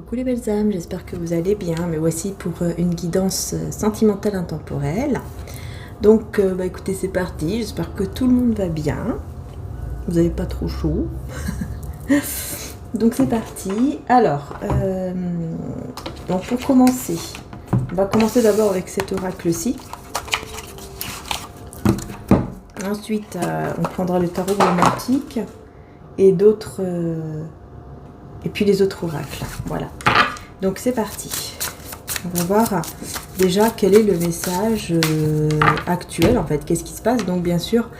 Coucou les belles âmes, j'espère que vous allez bien. Me voici pour une guidance sentimentale intemporelle. Donc écoutez, c'est parti, j'espère que tout le monde va bien. Vous n'avez pas trop chaud. Donc c'est parti. Alors, donc pour commencer, on va commencer d'abord avec cet oracle-ci. Ensuite, on prendra le tarot romantique et d'autres... et puis les autres oracles. Voilà. Donc c'est parti. On va voir déjà quel est le message actuel, en fait. Qu'est-ce qui se passe? Donc bien sûr,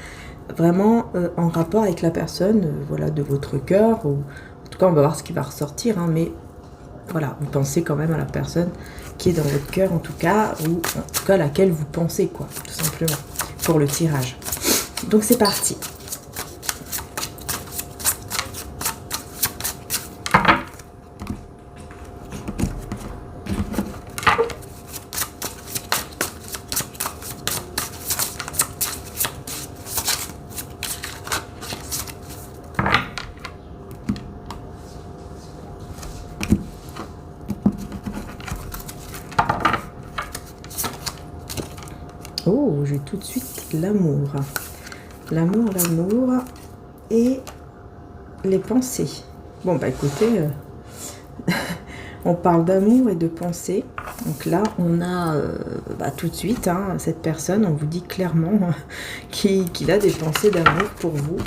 vraiment en rapport avec la personne voilà, de votre cœur. Ou, en tout cas, on va voir ce qui va ressortir. Hein, mais voilà, vous pensez quand même à la personne qui est dans votre cœur, en tout cas. Ou en tout cas, à laquelle vous pensez, quoi. Tout simplement. Pour le tirage. Donc c'est parti. Oh, j'ai tout de suite l'amour. L'amour et les pensées. Bon, bah écoutez, on parle d'amour et de pensée. Donc là, on a tout de suite, hein, cette personne, on vous dit clairement qu'il a des pensées d'amour pour vous.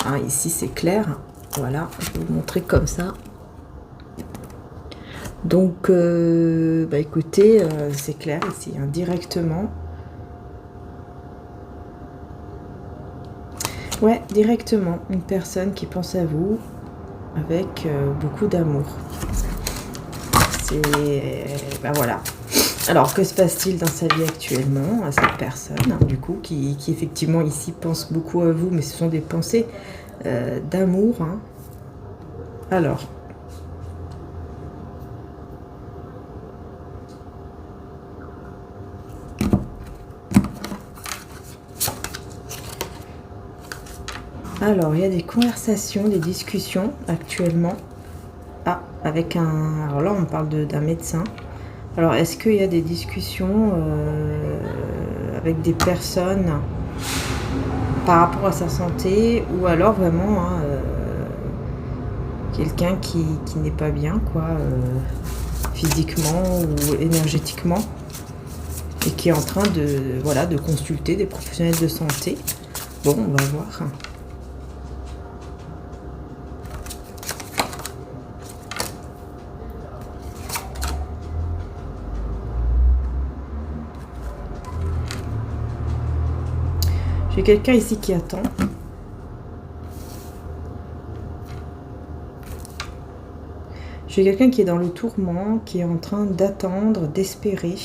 Hein, ici, c'est clair. Voilà, je vais vous montrer comme ça. Donc, écoutez, c'est clair ici, hein, directement. Ouais, directement, une personne qui pense à vous avec beaucoup d'amour. C'est... voilà. Alors, que se passe-t-il dans sa vie actuellement à cette personne, hein, du coup, qui effectivement ici pense beaucoup à vous, mais ce sont des pensées d'amour. Hein. Alors... Alors, il y a des conversations, des discussions actuellement. Ah, avec un... Alors là, on parle d'un médecin. Alors, est-ce qu'il y a des discussions avec des personnes par rapport à sa santé ou alors vraiment hein, quelqu'un qui n'est pas bien, quoi, physiquement ou énergétiquement et qui est en train de, voilà, de consulter des professionnels de santé. Bon, on va voir. J'ai quelqu'un ici qui attend. J'ai quelqu'un qui est dans le tourment, qui est en train d'attendre, d'espérer.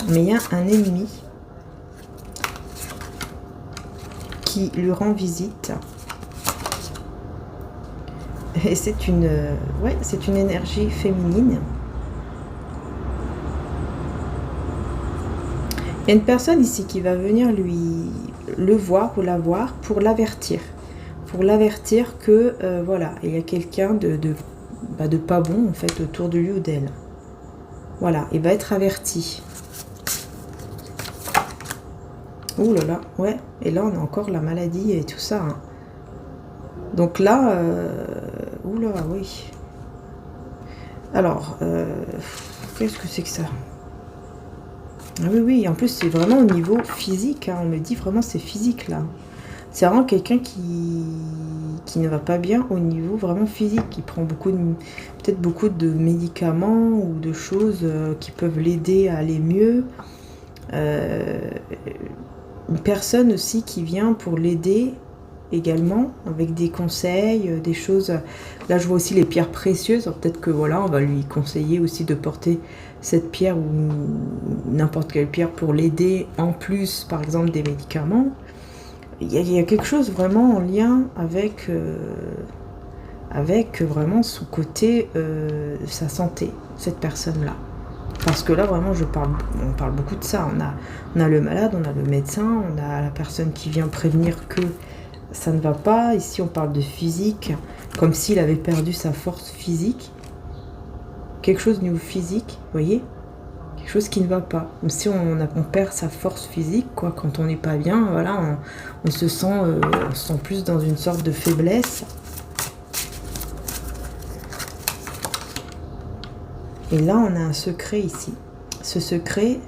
Mais il y a un ennemi qui lui rend visite. Et c'est une énergie féminine. Il y a une personne ici qui va venir le voir ou la voir pour l'avertir. Pour l'avertir que, voilà, il y a quelqu'un de pas bon, en fait, autour de lui ou d'elle. Voilà, il va être averti. Ouh là là, ouais. Et là, on a encore la maladie et tout ça. Hein. Donc là, ouh là, oui. Alors, qu'est-ce que c'est que ça ? Ah oui, en plus c'est vraiment au niveau physique, hein. On me dit vraiment c'est physique là. C'est vraiment quelqu'un qui ne va pas bien au niveau vraiment physique, qui prend peut-être beaucoup de médicaments ou de choses qui peuvent l'aider à aller mieux. Une personne aussi qui vient pour l'aider également, avec des conseils, des choses. Là je vois aussi les pierres précieuses, peut-être que voilà, on va lui conseiller aussi de porter cette pierre ou n'importe quelle pierre pour l'aider, en plus par exemple des médicaments. Il y a quelque chose vraiment en lien avec vraiment son côté, sa santé, cette personne-là. Parce que là vraiment on parle beaucoup de ça. On a le malade, on a le médecin, on a la personne qui vient prévenir que ça ne va pas. Ici, on parle de physique, comme s'il avait perdu sa force physique. Quelque chose de niveau physique, vous voyez? Quelque chose qui ne va pas. Comme si on perd sa force physique, quoi. Quand on n'est pas bien, voilà, on se sent plus dans une sorte de faiblesse. Et là, on a un secret ici. Ce secret,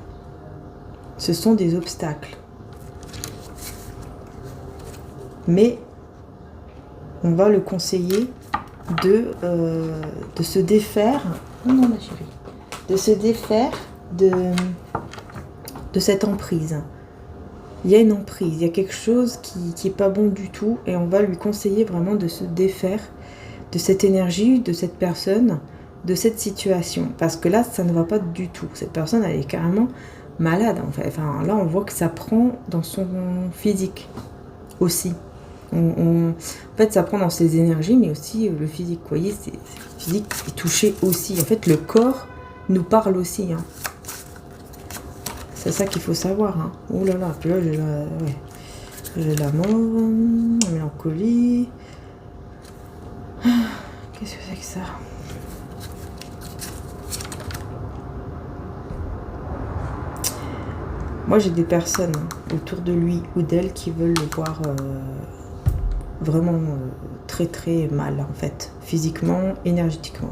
ce sont des obstacles. Mais on va le conseiller de se défaire. Oh non, ma chérie. De se défaire de cette emprise. Il y a une emprise, il y a quelque chose qui est pas bon du tout. Et on va lui conseiller vraiment de se défaire de cette énergie, de cette personne, de cette situation. Parce que là, ça ne va pas du tout. Cette personne, elle est carrément malade, en fait. Enfin, là, on voit que ça prend dans son physique aussi. En fait, ça prend dans ses énergies, mais aussi le physique. Vous voyez, le physique est touché aussi. En fait, le corps nous parle aussi. Hein. C'est ça qu'il faut savoir. Hein. Oh là là, puis là, j'ai la mort, la mélancolie. Qu'est-ce que c'est que ça? Moi, j'ai des personnes autour de lui ou d'elle qui veulent le voir vraiment très très mal, en fait, physiquement, énergétiquement.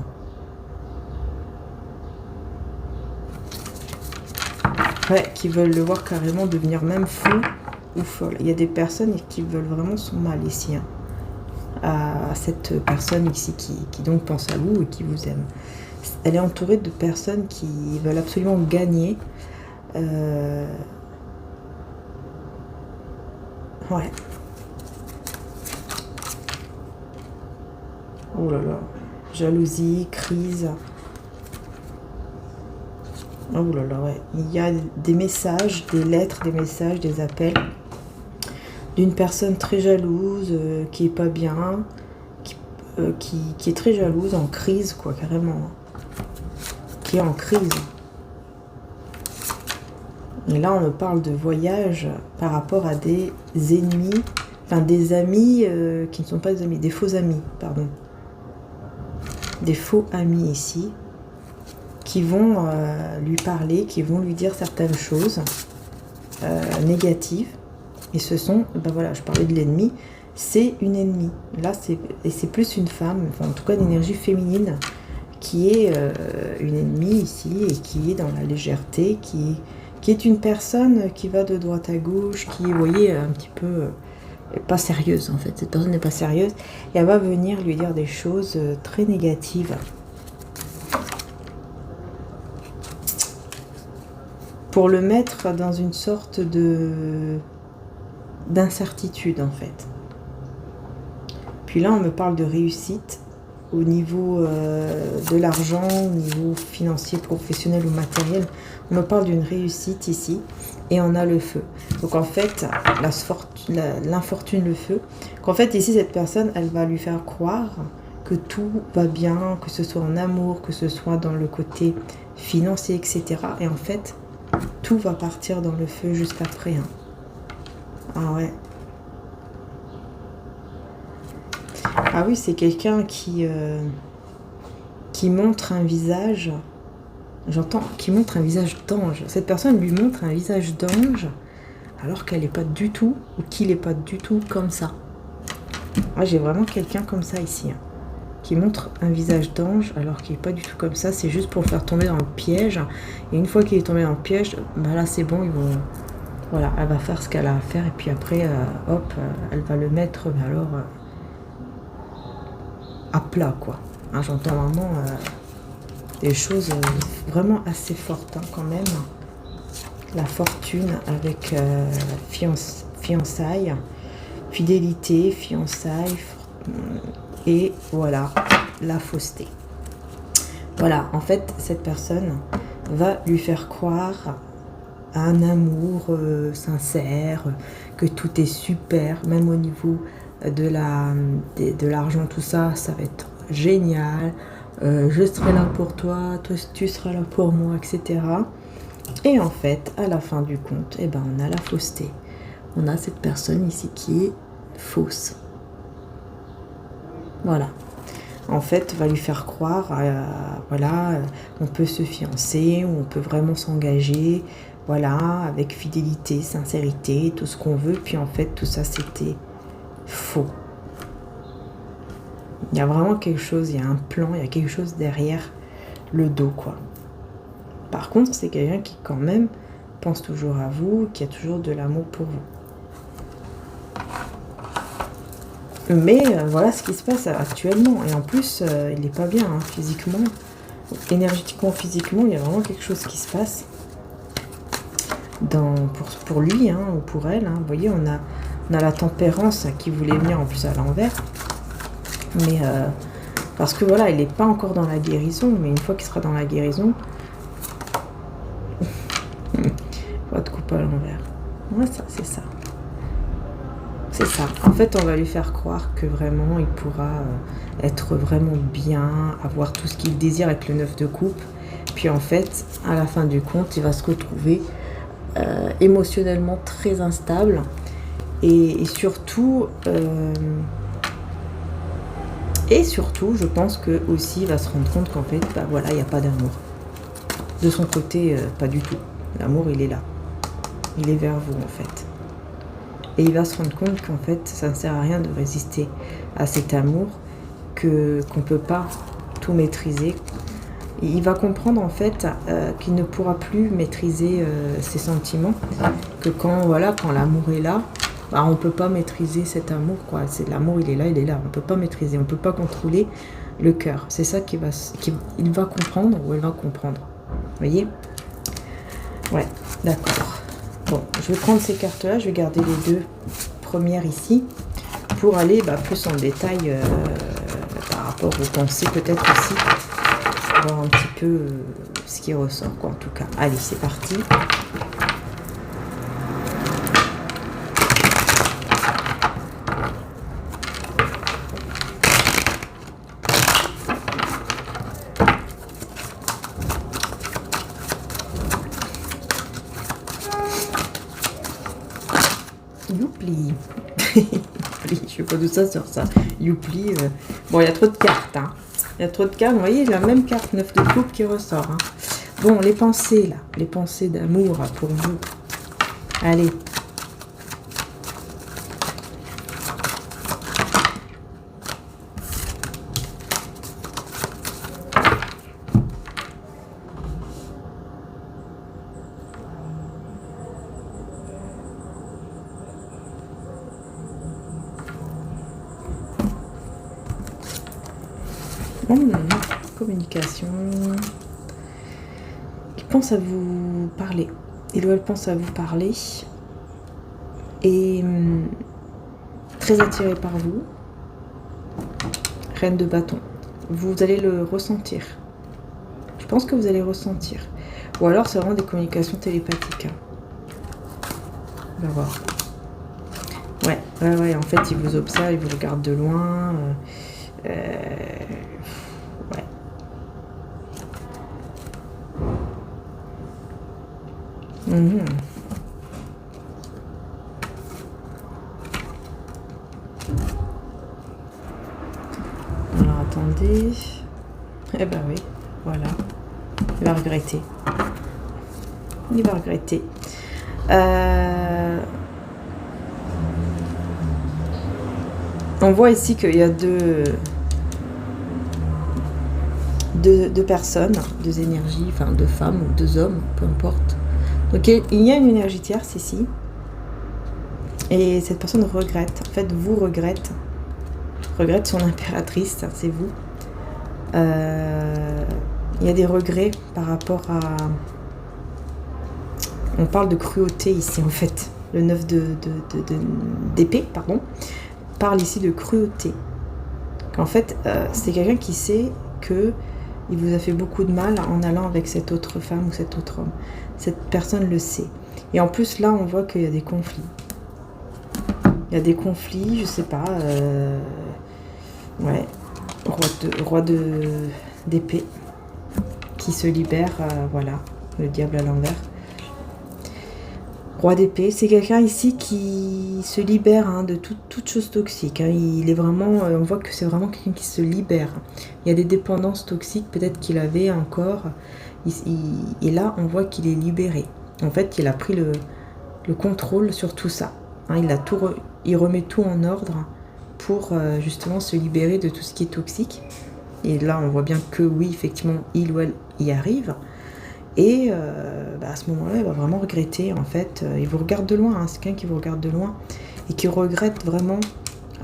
Ouais, qui veulent le voir carrément devenir même fou ou folle. Il y a des personnes qui veulent vraiment son mal ici, hein, à cette personne ici qui donc pense à vous et qui vous aime. Elle est entourée de personnes qui veulent absolument gagner. Ouais. Oh là là. Jalousie, crise. Oh là là, ouais. Il y a des messages, des lettres, des messages, des appels d'une personne très jalouse, qui est pas bien, qui est très jalouse, en crise, quoi, carrément. Qui est en crise. Et là, on me parle de voyage par rapport à des ennemis, enfin des amis qui ne sont pas des amis, des faux amis, pardon. Des faux amis ici, qui vont lui parler, qui vont lui dire certaines choses négatives. Et ce sont, ben voilà, je parlais de l'ennemi, c'est une ennemie. Là, c'est plus une femme, enfin en tout cas une énergie féminine, qui est une ennemie ici, et qui est dans la légèreté, qui est une personne qui va de droite à gauche, qui est, vous voyez, un petit peu pas sérieuse en fait. Cette personne n'est pas sérieuse et elle va venir lui dire des choses très négatives. Pour le mettre dans une sorte d'incertitude en fait. Puis là, on me parle de réussite au niveau de l'argent, au niveau financier, professionnel ou matériel. On me parle d'une réussite ici et on a le feu. Donc en fait, l'infortune, le feu. Qu'en fait ici, cette personne, elle va lui faire croire que tout va bien, que ce soit en amour, que ce soit dans le côté financier, etc. Et en fait, tout va partir dans le feu juste après. Hein. Ah ouais. Ah oui, c'est quelqu'un qui montre un visage, j'entends, qui montre un visage d'ange. Cette personne lui montre un visage d'ange alors qu'elle n'est pas du tout, ou qu'il n'est pas du tout comme ça. Ah, j'ai vraiment quelqu'un comme ça ici, hein, qui montre un visage d'ange alors qu'il n'est pas du tout comme ça. C'est juste pour le faire tomber dans le piège. Et une fois qu'il est tombé dans le piège, bah là c'est bon, ils vont... Voilà, elle va faire ce qu'elle a à faire et puis après, hop, elle va le mettre, mais alors... à plat, quoi. Hein, j'entends vraiment des choses vraiment assez fortes, hein, quand même. La fortune avec fiançailles, fidélité, fiançailles, et voilà, la fausseté. Voilà, en fait, cette personne va lui faire croire à un amour sincère, que tout est super, même au niveau de l'argent, tout ça, ça va être génial, je serai là pour toi, tu seras là pour moi, etc. Et en fait, à la fin du compte, eh ben, on a la fausseté. On a cette personne ici qui est fausse. Voilà. En fait, va lui faire croire, voilà, on peut se fiancer, on peut vraiment s'engager, voilà, avec fidélité, sincérité, tout ce qu'on veut. Puis en fait, tout ça, c'était faux. Il y a vraiment quelque chose, il y a un plan, il y a quelque chose derrière le dos, quoi. Par contre, c'est quelqu'un qui, quand même, pense toujours à vous, qui a toujours de l'amour pour vous. Mais voilà ce qui se passe actuellement. Et en plus, il n'est pas bien, hein, physiquement. Énergétiquement, physiquement, il y a vraiment quelque chose qui se passe. Pour lui, hein, ou pour elle. Hein. Vous voyez, on a la tempérance qui voulait venir en plus à l'envers. Mais parce que voilà, il n'est pas encore dans la guérison. Mais une fois qu'il sera dans la guérison, votre coupe à l'envers. Ouais, ça, c'est ça. C'est ça. En fait, on va lui faire croire que vraiment, il pourra être vraiment bien, avoir tout ce qu'il désire avec le 9 de coupe. Puis en fait, à la fin du compte, il va se retrouver émotionnellement très instable. Et surtout, je pense que aussi, il va se rendre compte qu'en fait, bah voilà, il n'y a pas d'amour. De son côté, pas du tout. L'amour, il est là. Il est vers vous, en fait. Et il va se rendre compte qu'en fait, ça ne sert à rien de résister à cet amour, qu'on ne peut pas tout maîtriser. Et il va comprendre en fait qu'il ne pourra plus maîtriser ses sentiments, que quand l'amour est là, bah, on ne peut pas maîtriser cet amour, quoi. L'amour, il est là, on ne peut pas maîtriser, on ne peut pas contrôler le cœur. C'est ça qu'il va comprendre ou elle va comprendre. Vous voyez? Ouais, d'accord. Bon, je vais prendre ces cartes-là, je vais garder les deux premières ici pour aller plus en détail par rapport aux pensées peut-être aussi, voir un petit peu ce qui ressort, quoi, en tout cas. Allez, c'est parti. Youpli. Je sais pas d'où ça sort ça. Youpli. Bon, il y a trop de cartes. Hein. Il y a trop de cartes. Vous voyez, la même carte 9 de coupe qui ressort. Hein. Bon, les pensées là. Les pensées d'amour pour vous. Allez. Communication. Il pense à vous parler. Il ou elle pense à vous parler. Et très attiré par vous. Reine de bâton. Vous allez le ressentir. Je pense que vous allez ressentir. Ou alors c'est vraiment des communications télépathiques. Hein. On va voir. Ouais. En fait, il vous observe, il vous regarde de loin. Ouais. Alors, attendez. Eh ben oui, voilà. Il va regretter. On voit ici qu'il y a deux personnes, deux énergies, enfin deux femmes ou deux hommes, peu importe. Donc il y a une énergie tierce ici. Et cette personne regrette, en fait vous regrette son impératrice, c'est vous. Il y a des regrets par rapport à... On parle de cruauté ici en fait. Le 9 d'épée, pardon, parle ici de cruauté. En fait, c'est quelqu'un qui sait que il vous a fait beaucoup de mal en allant avec cette autre femme ou cet autre homme. Cette personne le sait. Et en plus, là, on voit qu'il y a des conflits. Il y a des conflits, je sais pas. Ouais. Roi d'épée qui se libère. Voilà. Le diable à l'envers. Roi d'épée, c'est quelqu'un ici qui se libère hein, de toute chose toxique. Hein. Il est vraiment, on voit que c'est vraiment quelqu'un qui se libère. Il y a des dépendances toxiques peut-être qu'il avait encore. Et là, on voit qu'il est libéré. En fait, il a pris le contrôle sur tout ça. Hein. Il remet tout en ordre pour justement se libérer de tout ce qui est toxique. Et là, on voit bien que oui, effectivement, il ou elle y arrive. Et à ce moment-là, il va vraiment regretter, en fait. Il vous regarde de loin, hein, c'est quelqu'un qui vous regarde de loin et qui regrette vraiment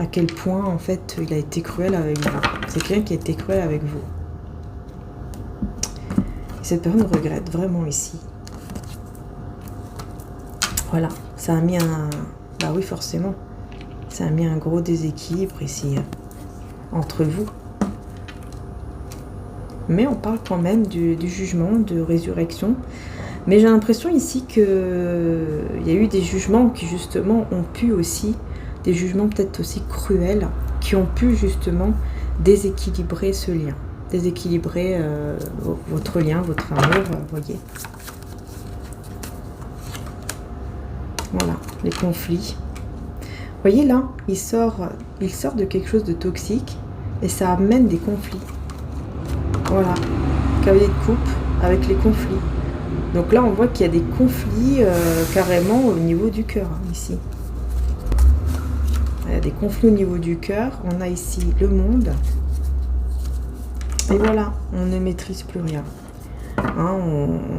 à quel point, en fait, il a été cruel avec vous. C'est quelqu'un qui a été cruel avec vous. Et cette personne regrette vraiment ici. Voilà, ça a mis un... Bah oui, forcément. Ça a mis un gros déséquilibre ici, entre vous. Mais on parle quand même du jugement, de résurrection. Mais j'ai l'impression ici qu'il y a eu des jugements qui justement ont pu aussi, des jugements peut-être aussi cruels, qui ont pu justement déséquilibrer ce lien, déséquilibrer votre lien, votre amour, voyez. Voilà, les conflits. Vous voyez là, il sort de quelque chose de toxique et ça amène des conflits. Voilà, cavalier de coupe avec les conflits. Donc là, on voit qu'il y a des conflits carrément au niveau du cœur, hein, ici. Il y a des conflits au niveau du cœur. On a ici le monde. Et voilà, on ne maîtrise plus rien. Hein,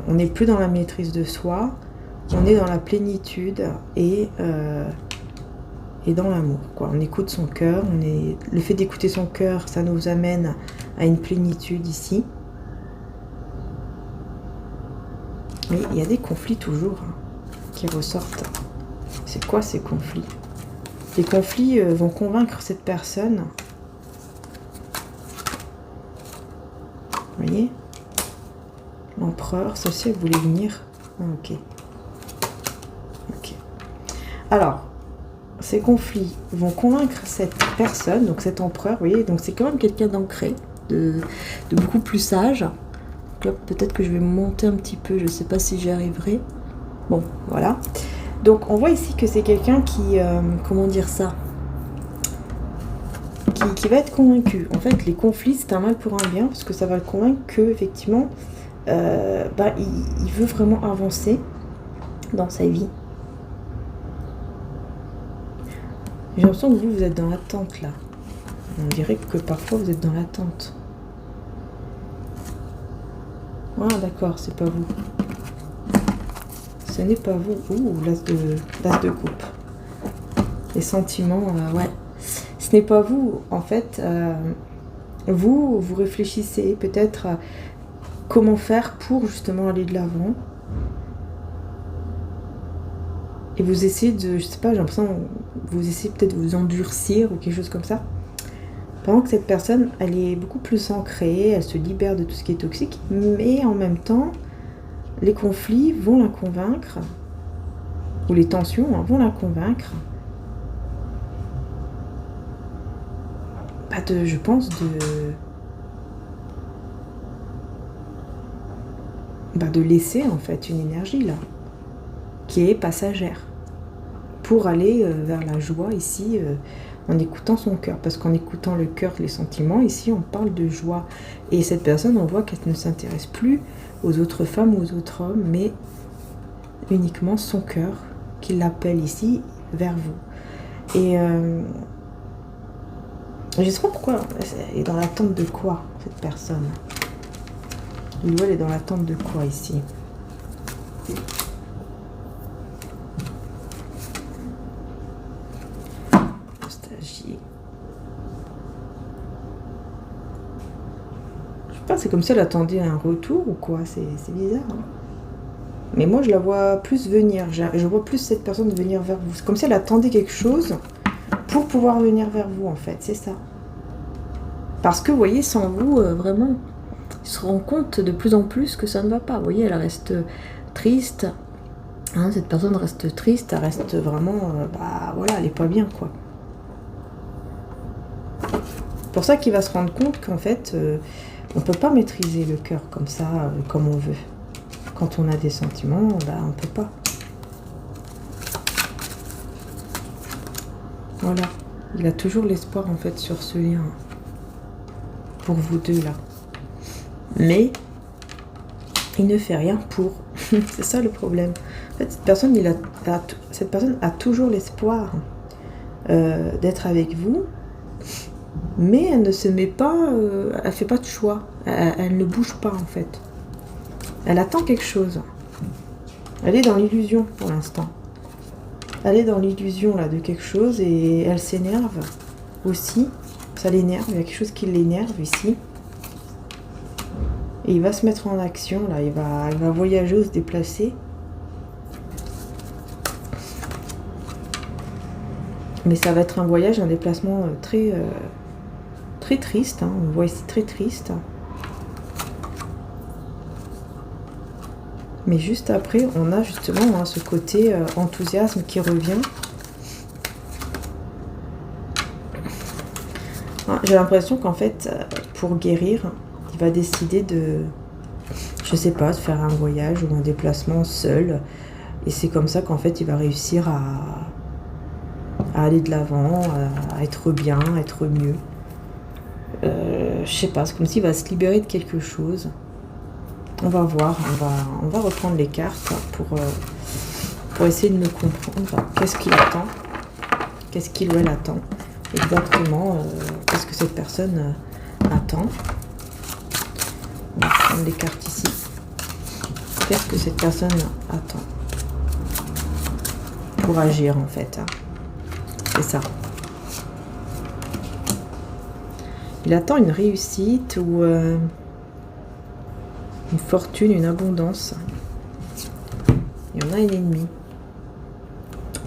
on n'est plus dans la maîtrise de soi. On est dans la plénitude et dans l'amour. On écoute son cœur. Le fait d'écouter son cœur, ça nous amène à une plénitude ici. Mais il y a des conflits toujours hein, qui ressortent. C'est quoi ces conflits? Les conflits vont convaincre cette personne. Vous voyez? L'empereur, ceci elle voulait venir. Ah, ok. Ok. Alors, ces conflits vont convaincre cette personne, donc cet empereur, vous voyez, donc c'est quand même quelqu'un d'ancré, de beaucoup plus sage. Donc là, peut-être que je vais monter un petit peu, je ne sais pas si j'y arriverai. Bon, voilà. Donc on voit ici que c'est quelqu'un qui, comment dire ça, qui va être convaincu. En fait, les conflits, c'est un mal pour un bien, parce que ça va le convaincre que effectivement, il veut vraiment avancer dans sa vie. J'ai l'impression que vous êtes dans l'attente là. On dirait que parfois vous êtes dans l'attente. Ah d'accord, c'est pas vous. Ce n'est pas vous. Ouh, l'as de coupe. Les sentiments, ouais. Ce n'est pas vous. En fait, vous réfléchissez peut-être à comment faire pour justement aller de l'avant. Et vous essayez de, je sais pas, j'ai l'impression que vous essayez peut-être de vous endurcir ou quelque chose comme ça. Pendant que cette personne, elle est beaucoup plus ancrée, elle se libère de tout ce qui est toxique, mais en même temps, les conflits vont la convaincre, ou les tensions vont la convaincre, je pense, de laisser en fait une énergie là, qui est passagère, pour aller vers la joie ici, en écoutant son cœur, parce qu'en écoutant le cœur, les sentiments, ici on parle de joie, et cette personne, on voit qu'elle ne s'intéresse plus aux autres femmes ou aux autres hommes, mais uniquement son cœur qui l'appelle ici vers vous. Et je sais pas pourquoi, elle est dans l'attente de quoi cette personne? Elle est dans l'attente de quoi ici? C'est comme si elle attendait un retour ou quoi, c'est bizarre. Hein. Mais moi, je la vois plus venir, je vois plus cette personne venir vers vous. C'est comme si elle attendait quelque chose pour pouvoir venir vers vous, en fait, c'est ça. Parce que, vous voyez, sans vous, vraiment, il se rend compte de plus en plus que ça ne va pas. Vous voyez, elle reste triste, hein, cette personne reste triste, elle reste vraiment, voilà, elle n'est pas bien, quoi. C'est pour ça qu'il va se rendre compte qu'en fait... on ne peut pas maîtriser le cœur comme ça, comme on veut. Quand on a des sentiments, on ne peut pas. Voilà. Il a toujours l'espoir en fait sur ce lien. Pour vous deux là. Mais il ne fait rien pour. C'est ça le problème. En fait, cette personne a toujours l'espoir d'être avec vous. Mais elle ne se met pas, elle fait pas de choix. Elle ne bouge pas en fait. Elle attend quelque chose. Elle est dans l'illusion pour l'instant. Elle est dans l'illusion là de quelque chose et elle s'énerve aussi. Ça l'énerve, il y a quelque chose qui l'énerve ici. Et il va se mettre en action là, il va voyager ou se déplacer. Mais ça va être un voyage, un déplacement très triste. Hein. On le voit ici très triste. Mais juste après, on a justement ce côté enthousiasme qui revient. J'ai l'impression qu'en fait, pour guérir, il va décider de, je sais pas, de faire un voyage ou un déplacement seul. Et c'est comme ça qu'en fait, il va réussir à aller de l'avant, à être bien, à être mieux. Je sais pas, c'est comme s'il va se libérer de quelque chose. On va voir, on va reprendre les cartes pour essayer de me comprendre. Qu'est-ce qu'il attend? Qu'est-ce qu'il ou elle attend? Exactement, qu'est-ce que cette personne attend? On va prendre les cartes ici. Qu'est-ce que cette personne attend pour agir en fait? C'est ça. Il attend une réussite ou une fortune, une abondance. Il y en a un ennemi.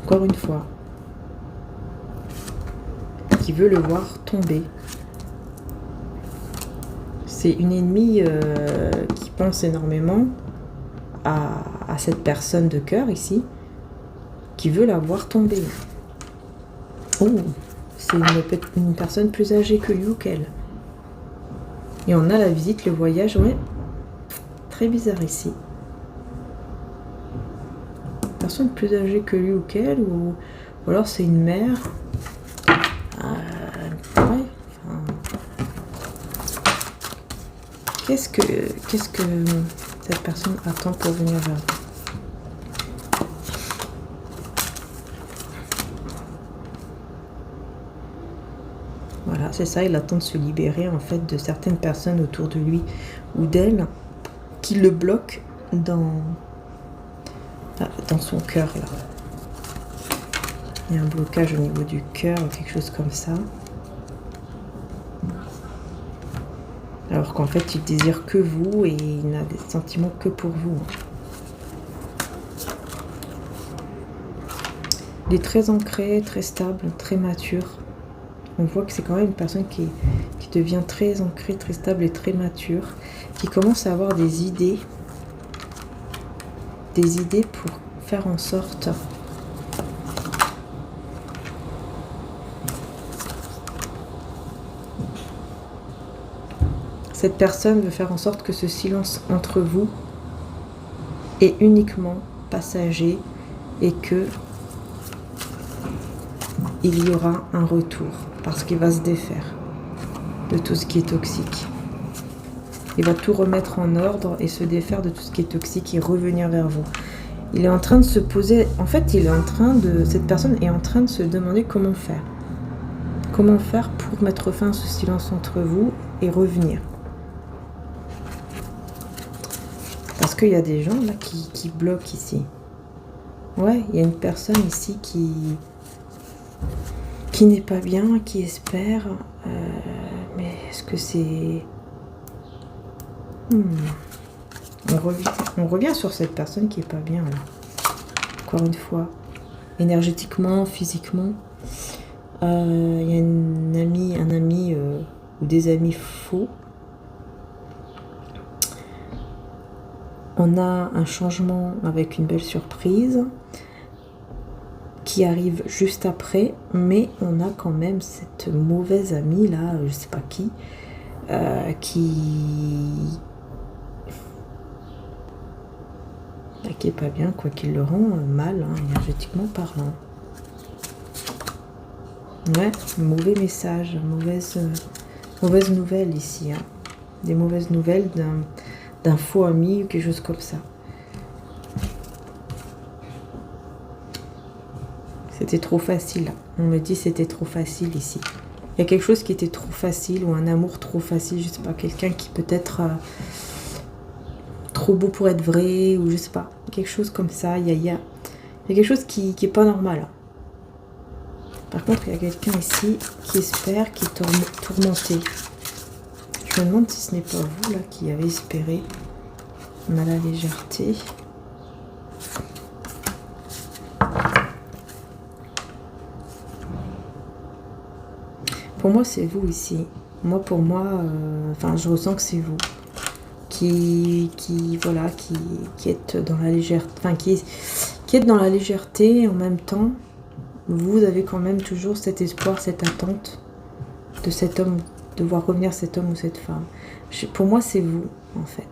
Encore une fois. Qui veut le voir tomber. C'est une ennemie qui pense énormément à cette personne de cœur ici, qui veut la voir tomber. Oh, c'est une personne plus âgée que lui ou qu'elle. Et on a la visite, le voyage, ouais. Très bizarre ici. Personne plus âgée que lui ou qu'elle, ou alors c'est une mère. Ouais, enfin... Qu'est-ce que cette personne attend pour venir vers vous? Voilà, c'est ça, il attend de se libérer en fait de certaines personnes autour de lui ou d'elle qui le bloquent dans son cœur là. Il y a un blocage au niveau du cœur, quelque chose comme ça. Alors qu'en fait, il désire que vous et il n'a des sentiments que pour vous. Il est très ancré, très stable, très mature. On voit que c'est quand même une personne qui devient très ancrée, très stable et très mature, qui commence à avoir des idées pour faire en sorte cette personne veut faire en sorte que ce silence entre vous est uniquement passager et que il y aura un retour parce qu'il va se défaire de tout ce qui est toxique. Il va tout remettre en ordre et se défaire de tout ce qui est toxique et revenir vers vous. Il est en train de se poser, en fait, cette personne est en train de se demander comment faire. Comment faire pour mettre fin à ce silence entre vous et revenir. Parce qu'il y a des gens là qui bloquent ici. Ouais, il y a une personne ici qui n'est pas bien, qui espère. Mais est-ce que c'est... On revient sur cette personne qui est pas bien là. Encore une fois. Énergétiquement, physiquement. Il y a un ami ou des amis faux. On a un changement avec une belle surprise qui arrive juste après, mais on a quand même cette mauvaise amie là, je sais pas qui est pas bien, quoi, qui le rend mal, hein, énergétiquement parlant. Ouais, mauvais message, mauvaise nouvelle ici. Hein. Des mauvaises nouvelles d'un faux ami ou quelque chose comme ça. C'était trop facile. On me dit c'était trop facile ici. Il y a quelque chose qui était trop facile ou un amour trop facile. Je sais pas, quelqu'un qui peut être trop beau pour être vrai ou je sais pas. Quelque chose comme ça. Il y a quelque chose qui est pas normal. Par contre, il y a quelqu'un ici qui espère, qui est tourmenté. Je me demande si ce n'est pas vous là qui avez espéré. On a la légèreté. Pour moi, c'est vous ici. Pour moi, je ressens que c'est vous qui êtes dans la légèreté, qui êtes dans la légèreté et en même temps, vous avez quand même toujours cet espoir, cette attente de cet homme, de voir revenir cet homme ou cette femme. Pour moi, c'est vous, en fait.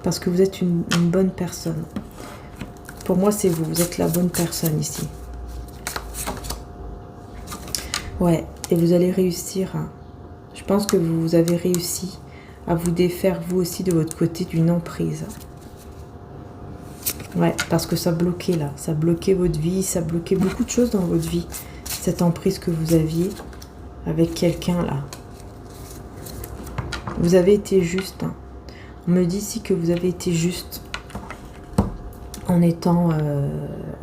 Parce que vous êtes une bonne personne. Pour moi, c'est vous. Vous êtes la bonne personne ici. Ouais, et vous allez réussir. Hein. Je pense que vous avez réussi à vous défaire, vous aussi, de votre côté, d'une emprise. Ouais, parce que ça bloquait là. Ça bloquait votre vie, ça bloquait beaucoup de choses dans votre vie. Cette emprise que vous aviez avec quelqu'un là. Vous avez été juste. Hein. On me dit ici que vous avez été juste en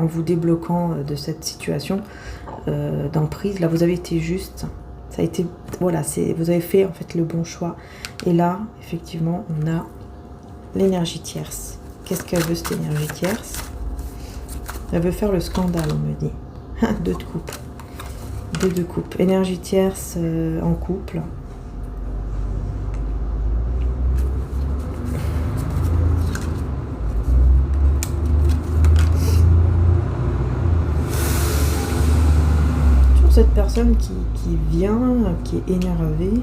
vous débloquant de cette situation d'emprise. Là, vous avez été juste. Ça a été, voilà, vous avez fait en fait le bon choix. Et là, effectivement, on a l'énergie tierce. Qu'est-ce qu'elle veut, cette énergie tierce? Elle veut faire le scandale, on me dit. Deux de coupe. Deux de coupe. Énergie tierce en couple. Cette personne qui vient, qui est énervée.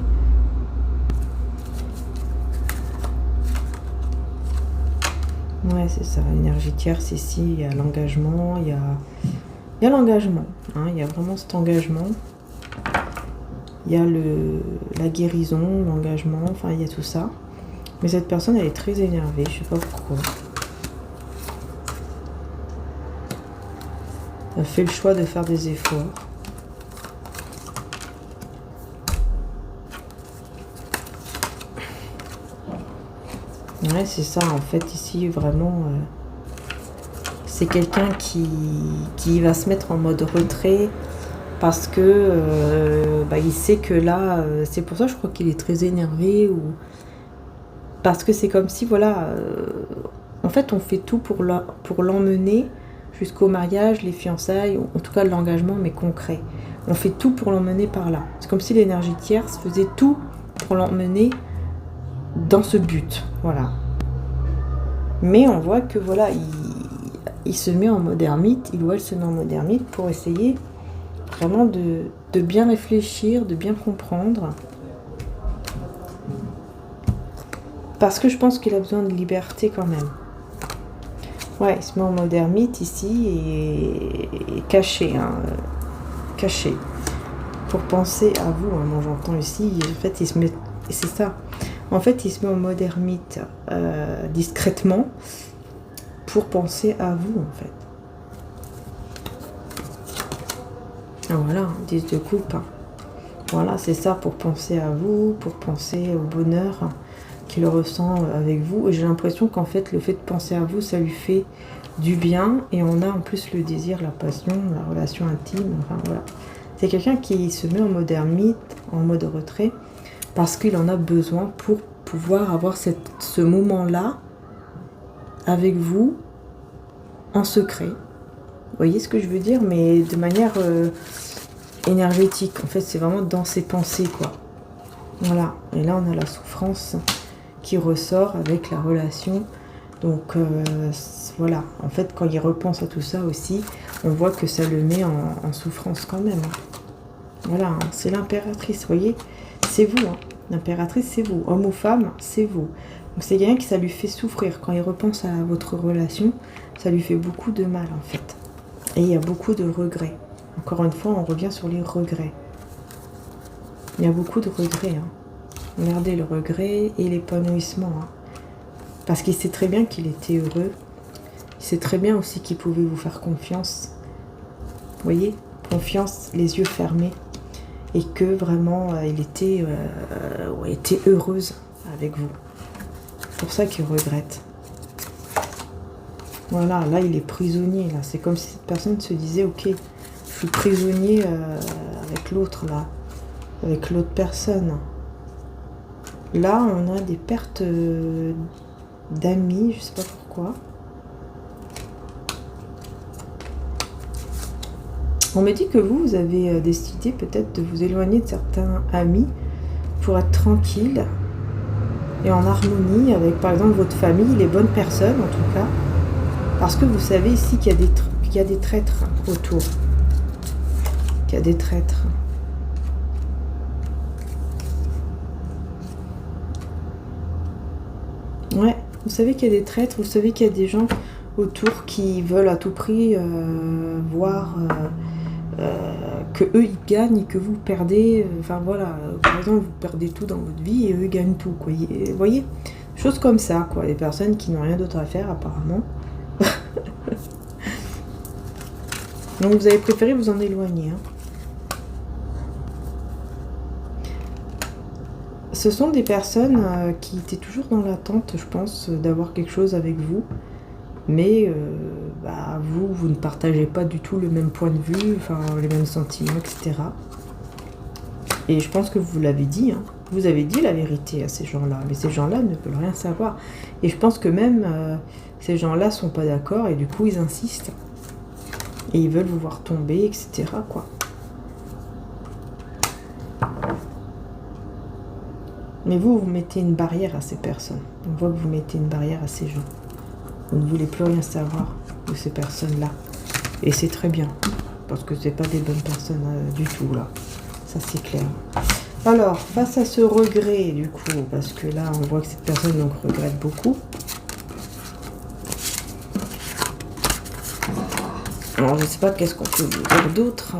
Ouais, c'est ça, l'énergie tierce ici, il y a l'engagement, il y a l'engagement, hein, il y a vraiment cet engagement. Il y a la guérison, l'engagement, enfin il y a tout ça. Mais cette personne, elle est très énervée, je sais pas pourquoi. Elle fait le choix de faire des efforts. Ouais, c'est ça, en fait, ici, vraiment, c'est quelqu'un qui va se mettre en mode retrait parce que il sait que là, c'est pour ça, je crois qu'il est très énervé ou parce que c'est comme si, voilà, en fait, on fait tout pour l'emmener jusqu'au mariage, les fiançailles, en tout cas l'engagement, mais concret. On fait tout pour l'emmener par là. C'est comme si l'énergie tierce faisait tout pour l'emmener dans ce but, voilà. Mais on voit que voilà, il se met en mode ermite, il ou elle se met en mode ermite pour essayer vraiment de bien réfléchir, de bien comprendre. Parce que je pense qu'il a besoin de liberté quand même. Ouais, il se met en mode ermite ici et caché, hein, caché. Pour penser à vous, hein, moi j'entends ici, en fait il se met, c'est ça. En fait, il se met en mode ermite discrètement pour penser à vous, en fait. Ah, voilà, 10 de coupe. Voilà, c'est ça, pour penser à vous, pour penser au bonheur qu'il ressent avec vous. Et j'ai l'impression qu'en fait, le fait de penser à vous, ça lui fait du bien. Et on a en plus le désir, la passion, la relation intime. Enfin, voilà. C'est quelqu'un qui se met en mode ermite, en mode retrait, parce qu'il en a besoin pour pouvoir avoir ce moment-là avec vous en secret. Vous voyez ce que je veux dire? Mais de manière énergétique. En fait, c'est vraiment dans ses pensées, quoi. Voilà. Et là, on a la souffrance qui ressort avec la relation. Donc, voilà. En fait, quand il repense à tout ça aussi, on voit que ça le met en souffrance quand même. Voilà. Hein. C'est l'impératrice, vous voyez? C'est vous, hein. L'impératrice, c'est vous. Homme ou femme, c'est vous. Donc c'est quelqu'un qui ça lui fait souffrir. Quand il repense à votre relation, ça lui fait beaucoup de mal en fait. Et il y a beaucoup de regrets. Encore une fois, on revient sur les regrets. Il y a beaucoup de regrets. Hein. Regardez le regret et l'épanouissement. Hein. Parce qu'il sait très bien qu'il était heureux. Il sait très bien aussi qu'il pouvait vous faire confiance. Vous voyez, confiance, les yeux fermés. Et que vraiment, il était heureuse avec vous. C'est pour ça qu'il regrette. Voilà, là, il est prisonnier. Là, c'est comme si cette personne se disait, ok, je suis prisonnier avec l'autre, là. Avec l'autre personne. Là, on a des pertes d'amis, je sais pas pourquoi. On me dit que vous avez décidé peut-être de vous éloigner de certains amis pour être tranquille et en harmonie avec, par exemple, votre famille, les bonnes personnes en tout cas. Parce que vous savez ici qu'il y a des traîtres autour. Qu'il y a des traîtres. Ouais, vous savez qu'il y a des traîtres, vous savez qu'il y a des gens autour qui veulent à tout prix voir que eux ils gagnent et que vous perdez. Enfin voilà, par exemple vous perdez tout dans votre vie et eux gagnent tout, quoi. Vous voyez, choses comme ça, quoi. Des personnes qui n'ont rien d'autre à faire apparemment. Donc vous avez préféré vous en éloigner. Hein. Ce sont des personnes qui étaient toujours dans l'attente, je pense, d'avoir quelque chose avec vous. Mais vous ne partagez pas du tout le même point de vue, enfin les mêmes sentiments, etc. Et je pense que vous l'avez dit, hein. Vous avez dit la vérité à ces gens-là, mais ces gens-là ne veulent rien savoir. Et je pense que même ces gens-là sont pas d'accord et du coup ils insistent. Et ils veulent vous voir tomber, etc. quoi. Mais vous mettez une barrière à ces personnes. On voit que vous mettez une barrière à ces gens. Vous ne voulez plus rien savoir de ces personnes-là. Et c'est très bien. Parce que c'est pas des bonnes personnes du tout, là. Ça, c'est clair. Alors, face à ce regret, du coup, parce que là, on voit que cette personne donc regrette beaucoup. Alors, je sais pas qu'est-ce qu'on peut vous dire d'autre.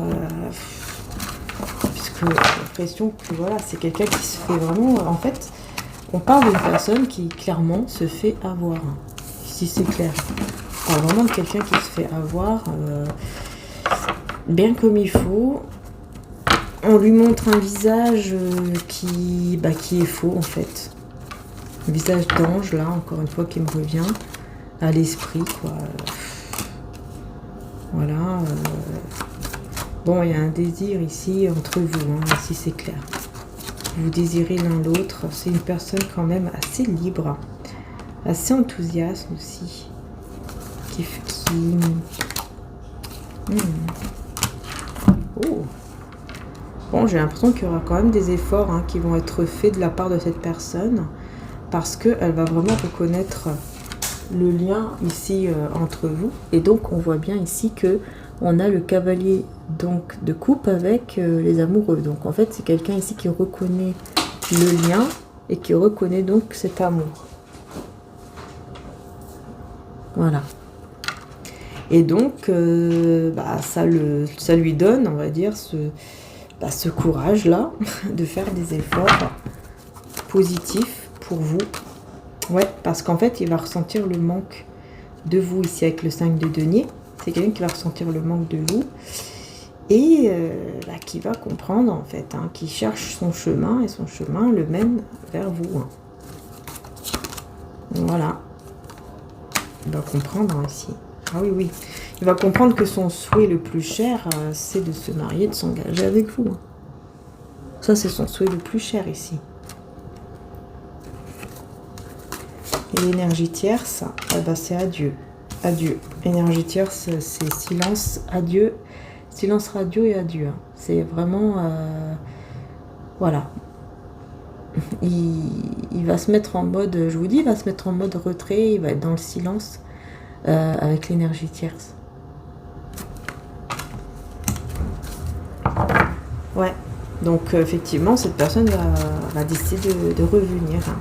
Puisque j'ai l'impression que, voilà, c'est quelqu'un qui se fait vraiment... En fait, on parle d'une personne qui, clairement, se fait avoir. Si c'est clair. On parle vraiment de quelqu'un qui se fait avoir bien comme il faut. On lui montre un visage qui est faux en fait. Un visage d'ange là, encore une fois, qui me revient à l'esprit quoi. Voilà. Bon, il y a un désir ici entre vous, hein, ici c'est clair. Vous désirez l'un l'autre. C'est une personne quand même assez libre. Assez enthousiaste aussi. Oh. Bon, j'ai l'impression qu'il y aura quand même des efforts hein, qui vont être faits de la part de cette personne. Parce qu'elle va vraiment reconnaître le lien ici entre vous. Et donc, on voit bien ici que on a le cavalier donc, de coupe avec les amoureux. Donc, en fait, c'est quelqu'un ici qui reconnaît le lien et qui reconnaît donc cet amour. Voilà. Et donc, ça lui donne, on va dire, ce courage-là de faire des efforts positifs pour vous. Ouais, parce qu'en fait, il va ressentir le manque de vous ici avec le 5 de denier. C'est quelqu'un qui va ressentir le manque de vous et qui va comprendre, en fait, hein, qui cherche son chemin et son chemin le mène vers vous. Hein. Voilà. Il va comprendre ici. Ah oui, oui. Il va comprendre que son souhait le plus cher, c'est de se marier, de s'engager avec vous. Ça, c'est son souhait le plus cher ici. Et l'énergie tierce, c'est adieu. Adieu. Énergie tierce, c'est silence, adieu. Silence, radio et adieu. C'est vraiment... voilà. Il va se mettre en mode, je vous dis, il va se mettre en mode retrait, il va être dans le silence avec l'énergie tierce. Ouais, donc effectivement, cette personne va décider de revenir, hein,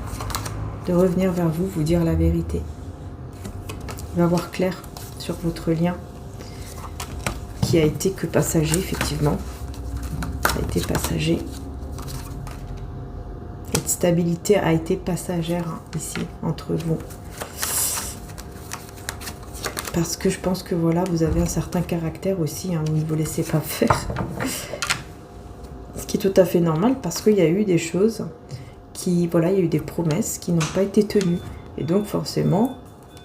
de revenir vers vous, vous dire la vérité. Il va voir clair sur votre lien qui a été que passager, effectivement. Ça a été passager. Cette stabilité a été passagère ici, entre vous. Parce que je pense que voilà, vous avez un certain caractère aussi, hein, vous ne vous laissez pas faire. Ce qui est tout à fait normal parce qu'il y a eu des choses qui, voilà, il y a eu des promesses qui n'ont pas été tenues. Et donc forcément,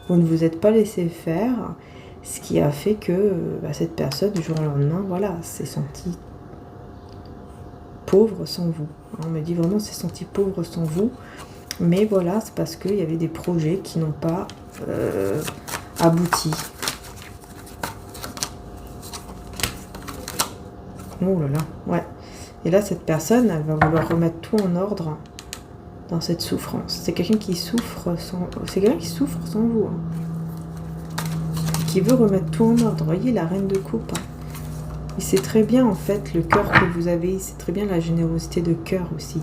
vous ne vous êtes pas laissé faire, ce qui a fait que cette personne, du jour au lendemain, voilà, s'est sentie pauvre sans vous. On me dit vraiment, s'est sentie pauvre sans vous. Mais voilà, c'est parce qu'il y avait des projets qui n'ont pas abouti. Oh là là, ouais. Et là, cette personne, elle va vouloir remettre tout en ordre dans cette souffrance. C'est quelqu'un qui souffre sans... C'est quelqu'un qui souffre sans vous. Hein. Qui veut remettre tout en ordre. Vous voyez, la reine de coupe. Hein. Il sait très bien, en fait, le cœur que vous avez. Il sait très bien la générosité de cœur aussi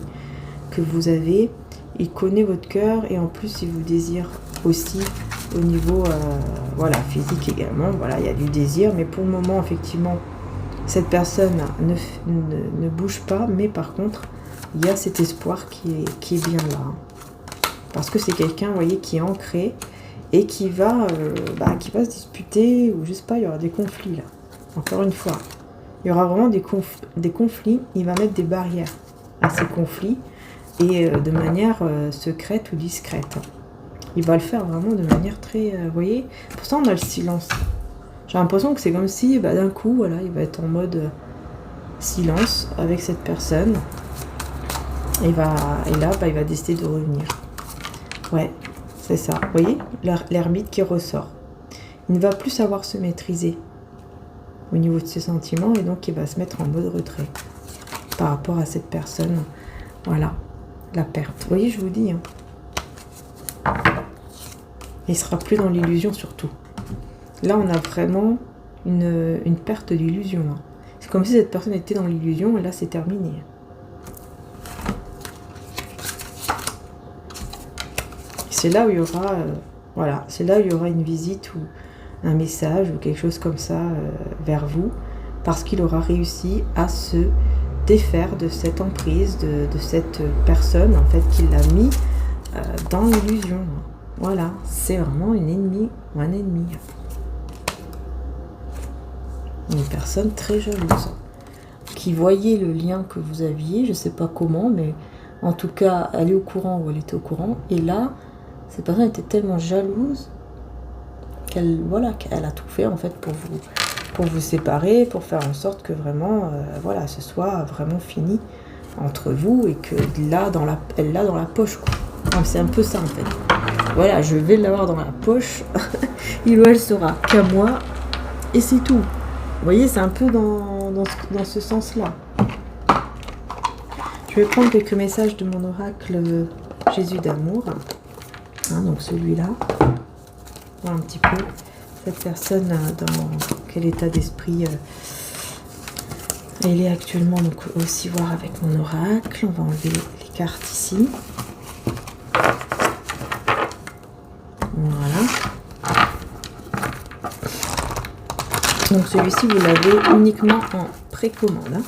que vous avez. Il connaît votre cœur et en plus, il vous désire aussi au niveau voilà, physique également. Voilà, il y a du désir. Mais pour le moment, effectivement, cette personne ne bouge pas. Mais par contre, il y a cet espoir qui est bien là. Hein. Parce que c'est quelqu'un, vous voyez, qui est ancré et qui va se disputer, ou je sais pas, il y aura des conflits là. Encore une fois, il y aura vraiment des conflits. Il va mettre des barrières à ces conflits et de manière secrète ou discrète. Il va le faire vraiment de manière très... vous voyez, pour ça on a le silence. J'ai l'impression que c'est comme si d'un coup, voilà, il va être en mode silence avec cette personne. Et là, il va décider de revenir. Ouais, c'est ça. Vous voyez, l'ermite qui ressort. Il ne va plus savoir se maîtriser au niveau de ses sentiments et donc il va se mettre en mode retrait par rapport à cette personne. Voilà, la perte. Vous voyez, je vous dis. Hein. Il ne sera plus dans l'illusion surtout. Là, on a vraiment une perte d'illusion. Hein. C'est comme si cette personne était dans l'illusion et là, c'est terminé. C'est là où il y aura, voilà, c'est là où il y aura une visite ou un message ou quelque chose comme ça vers vous, parce qu'il aura réussi à se défaire de cette emprise, de cette personne en fait qui l'a mis dans l'illusion. Voilà, c'est vraiment une ennemie ou un ennemi. Une personne très jalouse, qui voyait le lien que vous aviez, je ne sais pas comment, mais en tout cas, elle est au courant ou elle était au courant, et là, cette personne était tellement jalouse qu'elle a tout fait en fait pour vous séparer, pour faire en sorte que vraiment ce soit vraiment fini entre vous et que elle l'a dans la poche quoi. C'est un peu ça en fait. Voilà, je vais l'avoir dans la poche, il ou elle sera qu'à moi et c'est tout. Vous voyez, c'est un peu dans ce sens-là. Je vais prendre quelques messages de mon oracle Jésus d'amour. Hein, donc celui-là, voir un petit peu cette personne dans quel état d'esprit elle est actuellement, donc aussi voir avec mon oracle. On va enlever les cartes ici. Voilà. Donc celui-ci, vous l'avez uniquement en précommande. Hein.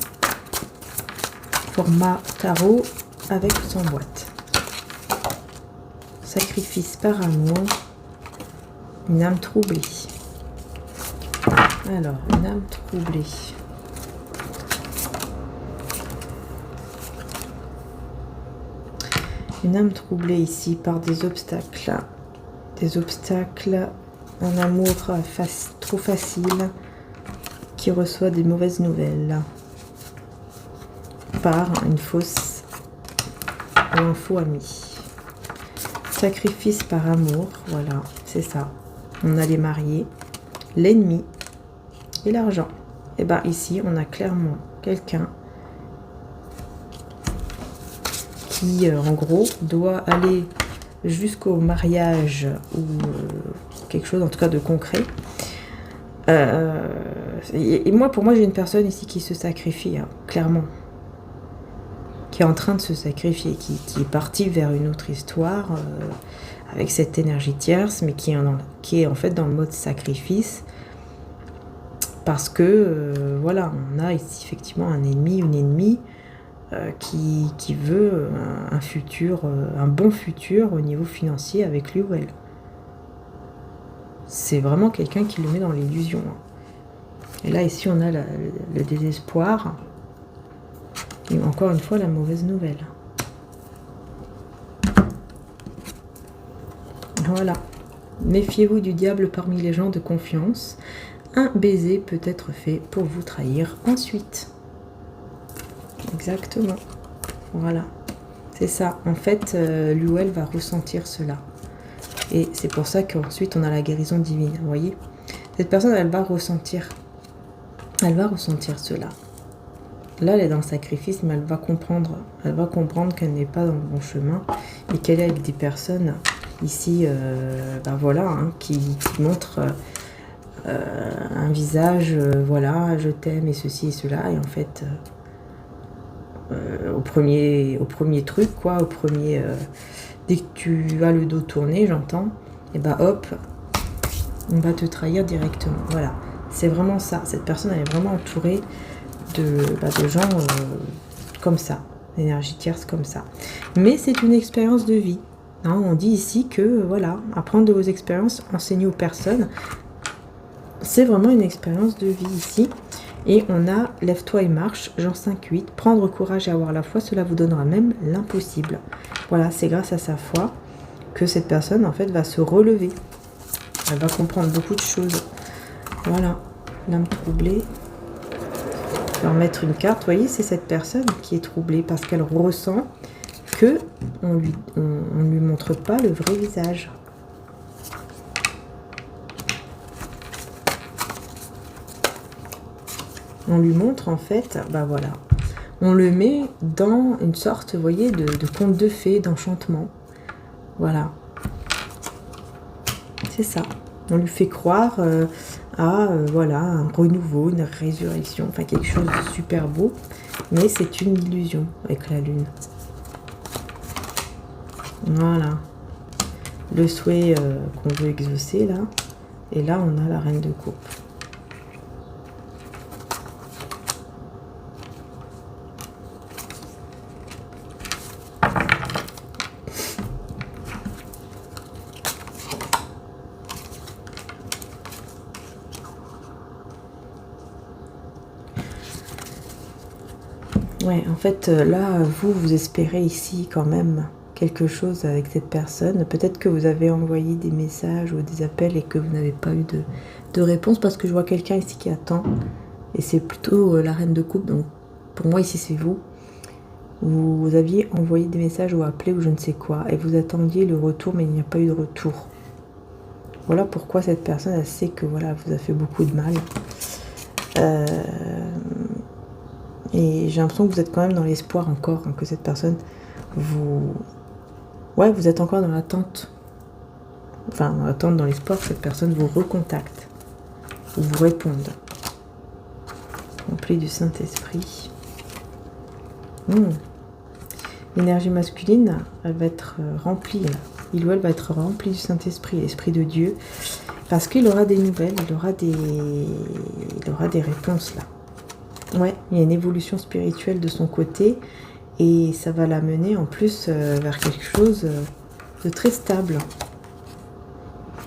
Format tarot avec son boîte. Sacrifice par amour, une âme troublée. Alors, une âme troublée. Une âme troublée ici par des obstacles. Des obstacles, un amour trop facile qui reçoit des mauvaises nouvelles. Par une fausse ou un faux ami. Sacrifice par amour, voilà, c'est ça. On a les mariés, l'ennemi et l'argent. Et bien ici, on a clairement quelqu'un qui, en gros, doit aller jusqu'au mariage ou quelque chose, en tout cas, de concret. Et pour moi, j'ai une personne ici qui se sacrifie, hein, clairement. Qui est en train de se sacrifier, qui est parti vers une autre histoire avec cette énergie tierce, mais qui est en fait dans le mode sacrifice Parce que, voilà, on a ici effectivement un ennemi, une ennemie qui veut un futur, un bon futur au niveau financier avec lui ou elle. C'est vraiment quelqu'un qui le met dans l'illusion. Et là, ici, on a le désespoir. Et encore une fois, la mauvaise nouvelle. Voilà. Méfiez-vous du diable parmi les gens de confiance. Un baiser peut être fait pour vous trahir ensuite. Exactement. Voilà. C'est ça. En fait, lui ou elle va ressentir cela. Et c'est pour ça qu'ensuite, on a la guérison divine. Vous voyez ? Cette personne, elle va ressentir. Elle va ressentir cela. Là, elle est dans le sacrifice, mais elle va comprendre qu'elle n'est pas dans le bon chemin et qu'elle est avec des personnes ici, voilà, hein, qui montrent un visage, voilà, je t'aime et ceci et cela, et en fait, au premier truc, quoi, dès que tu as le dos tourné, j'entends, et bah hop, on va te trahir directement. Voilà, c'est vraiment ça. Cette personne, elle est vraiment entourée de gens comme ça, d'énergie tierce comme ça. Mais c'est une expérience de vie. Hein, on dit ici que, voilà, apprendre de vos expériences, enseigner aux personnes, c'est vraiment une expérience de vie ici. Et on a « Lève-toi et marche », Jean 5,8. « Prendre courage et avoir la foi, cela vous donnera même l'impossible. » Voilà, c'est grâce à sa foi que cette personne, en fait, va se relever. Elle va comprendre beaucoup de choses. Voilà, l'âme troublée. Je vais en mettre une carte. Vous voyez, c'est cette personne qui est troublée parce qu'elle ressent que on lui montre pas le vrai visage. On lui montre en fait, bah voilà, on le met dans une sorte, vous voyez, de conte de fées, d'enchantement. Voilà. C'est ça. On lui fait croire voilà, un renouveau, une résurrection, enfin quelque chose de super beau, mais c'est une illusion avec la lune. Voilà. Le souhait qu'on veut exaucer là, et là on a la reine de coupe. Ouais, en fait, là, vous espérez ici quand même quelque chose avec cette personne. Peut-être que vous avez envoyé des messages ou des appels et que vous n'avez pas eu de réponse parce que je vois quelqu'un ici qui attend. Et c'est plutôt la reine de coupe, donc pour moi ici c'est vous. Vous aviez envoyé des messages ou appelé ou je ne sais quoi et vous attendiez le retour mais il n'y a pas eu de retour. Voilà pourquoi cette personne, elle sait que voilà, vous a fait beaucoup de mal. Et j'ai l'impression que vous êtes quand même dans l'espoir encore, hein, que cette personne vous êtes encore dans l'attente. Enfin, dans l'attente, dans l'espoir que cette personne vous recontacte ou vous réponde. Rempli du Saint-Esprit. L'énergie masculine, elle va être remplie. Là. Il ou elle va être rempli du Saint-Esprit, l'Esprit de Dieu, parce qu'il aura des nouvelles, il aura des réponses là. Ouais, il y a une évolution spirituelle de son côté et ça va l'amener en plus vers quelque chose de très stable.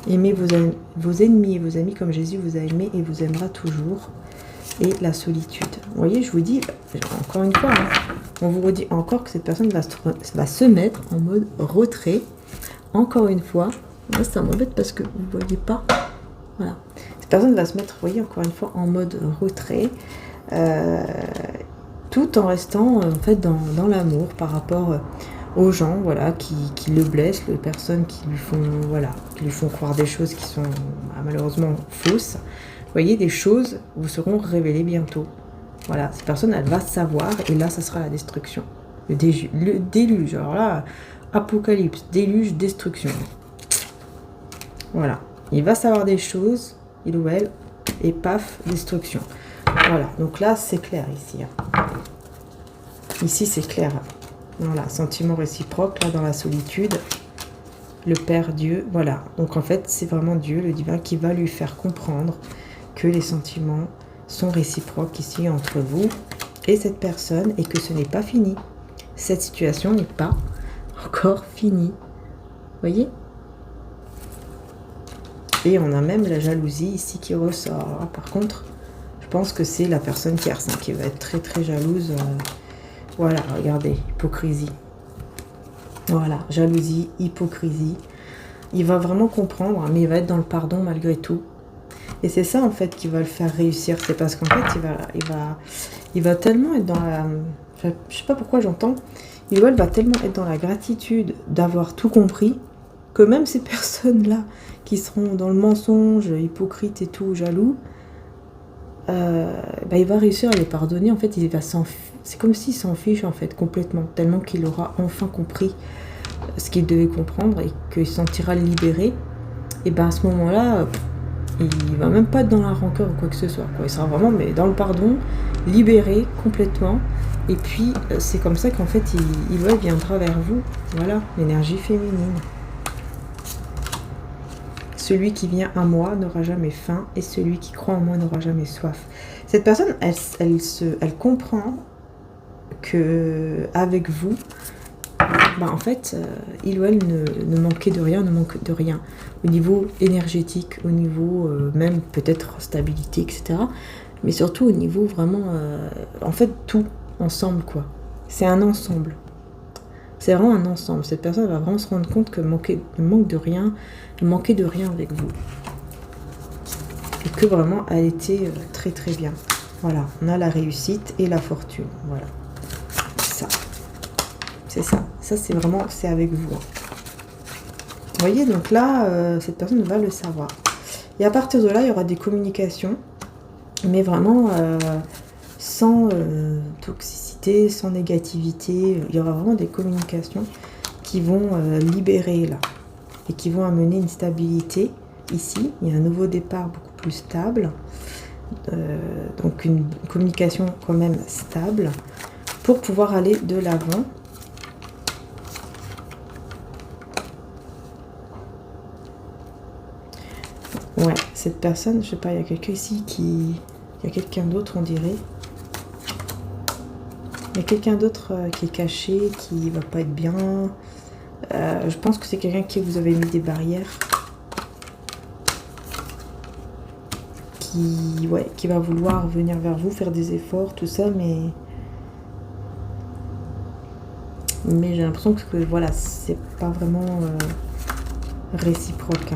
Aimez vos ennemis et vos amis comme Jésus vous a aimé et vous aimera toujours. Et la solitude. Vous voyez, je vous dis, encore une fois, hein, on vous redit encore que cette personne va se mettre en mode retrait. Encore une fois, là ça m'embête parce que vous ne voyez pas. Voilà. Cette personne va se mettre, vous voyez, encore une fois, en mode retrait. Tout en restant en fait dans l'amour par rapport aux gens voilà qui le blessent, les personnes qui lui font croire des choses qui sont malheureusement fausses. Vous voyez, des choses vous seront révélées bientôt. Voilà, cette personne elle va savoir et là ça sera la destruction, le déluge. Alors là, apocalypse, déluge, destruction. Voilà, il va savoir des choses, il ou elle, et paf, destruction. Voilà, donc là, c'est clair ici. Ici, c'est clair. Voilà, sentiment réciproque, là, dans la solitude. Le Père Dieu, voilà. Donc, en fait, c'est vraiment Dieu, le divin, qui va lui faire comprendre que les sentiments sont réciproques ici entre vous et cette personne et que ce n'est pas fini. Cette situation n'est pas encore finie. Voyez? Et on a même la jalousie ici qui ressort. Alors, par contre, je pense que c'est la personne tierce qui va être très très jalouse. Voilà, regardez, hypocrisie. Voilà, jalousie, hypocrisie. Il va vraiment comprendre, mais il va être dans le pardon malgré tout. Et c'est ça en fait qui va le faire réussir. C'est parce qu'en fait, il va tellement être dans la... Je sais pas pourquoi j'entends. Il va tellement être dans la gratitude d'avoir tout compris que même ces personnes-là qui seront dans le mensonge, hypocrite et tout, jaloux, il va réussir à les pardonner. En fait, c'est comme s'il s'en fiche en fait complètement, tellement qu'il aura enfin compris ce qu'il devait comprendre et qu'il se sentira libéré. Et à ce moment-là, il va même pas être dans la rancœur ou quoi que ce soit, quoi. Il sera vraiment dans le pardon, libéré complètement. Et puis c'est comme ça qu'en fait il viendra vers vous. Voilà, l'énergie féminine. Celui qui vient à moi n'aura jamais faim et celui qui croit en moi n'aura jamais soif. Cette personne, elle comprend que avec vous, en fait, il ou elle ne manquait de rien, ne manque de rien. Au niveau énergétique, au niveau même peut-être stabilité, etc. Mais surtout au niveau vraiment, en fait, tout ensemble, quoi. C'est un ensemble. C'est vraiment un ensemble. Cette personne va vraiment se rendre compte que ne manquait de rien avec vous. Et que vraiment, elle était très très bien. Voilà, on a la réussite et la fortune. Voilà. Ça. C'est ça. Ça, c'est vraiment, c'est avec vous. Vous voyez, donc là, cette personne va le savoir. Et à partir de là, il y aura des communications, mais vraiment sans toxicité, sans négativité. Il y aura vraiment des communications qui vont libérer là et qui vont amener une stabilité. Ici, il y a un nouveau départ beaucoup plus stable. Donc une communication quand même stable pour pouvoir aller de l'avant. Ouais, cette personne, je sais pas, il y a quelqu'un ici il y a quelqu'un d'autre, on dirait. Il y a quelqu'un d'autre qui est caché, qui va pas être bien. Je pense que c'est quelqu'un qui vous avez mis des barrières. Qui va vouloir venir vers vous, faire des efforts, tout ça, mais j'ai l'impression que voilà, c'est pas vraiment réciproque.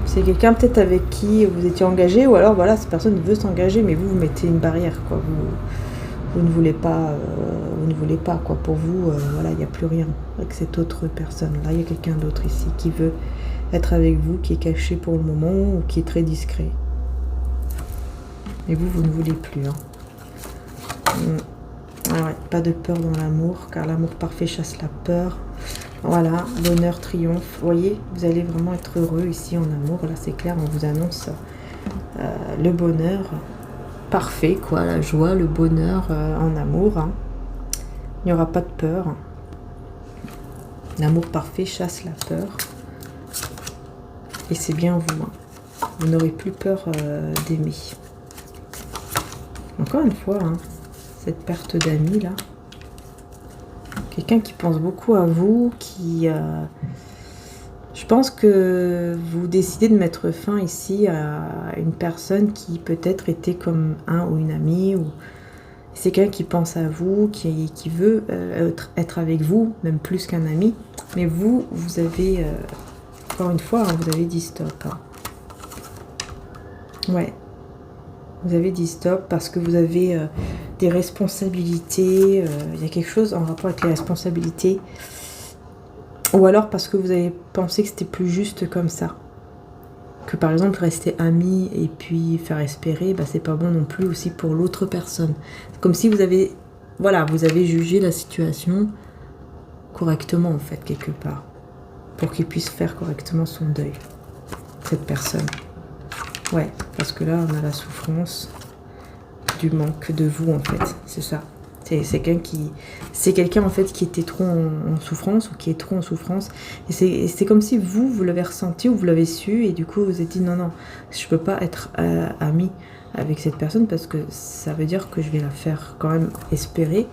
C'est quelqu'un peut-être avec qui vous étiez engagé, ou alors voilà, cette personne veut s'engager, mais vous mettez une barrière, quoi. Vous ne voulez pas, quoi. Pour vous, voilà, il n'y a plus rien avec cette autre personne. Là, il y a quelqu'un d'autre ici qui veut être avec vous, qui est caché pour le moment ou qui est très discret. Et vous ne voulez plus. Ah ouais, pas de peur dans l'amour, car l'amour parfait chasse la peur. Voilà, bonheur, triomphe. Vous voyez, vous allez vraiment être heureux ici en amour. Là, c'est clair, on vous annonce le bonheur parfait, quoi, la joie, le bonheur en amour. Il n'y aura pas de peur. L'amour parfait chasse la peur. Et c'est bien vous. Vous n'aurez plus peur d'aimer. Encore une fois, cette perte d'amis là. Quelqu'un qui pense beaucoup à vous, qui... je pense que vous décidez de mettre fin ici à une personne qui peut-être était comme un ou une amie. Ou... C'est quelqu'un qui pense à vous, qui veut être avec vous, même plus qu'un ami. Mais vous avez... encore une fois, vous avez dit stop. Ouais. Vous avez dit stop parce que vous avez des responsabilités. Il y a quelque chose en rapport avec les responsabilités. Ou alors parce que vous avez pensé que c'était plus juste comme ça. Que par exemple, rester amis et puis faire espérer, c'est pas bon non plus aussi pour l'autre personne. C'est comme si vous avez... Voilà, vous avez jugé la situation correctement en fait, quelque part. Pour qu'il puisse faire correctement son deuil. Cette personne. Ouais, parce que là, on a la souffrance du manque de vous, en fait. C'est ça. C'est quelqu'un en fait qui était trop en souffrance ou qui est trop en souffrance. Et c'est comme si vous l'avez ressenti ou vous l'avez su et du coup vous vous êtes dit non, je peux pas être amie avec cette personne parce que ça veut dire que je vais la faire quand même espérer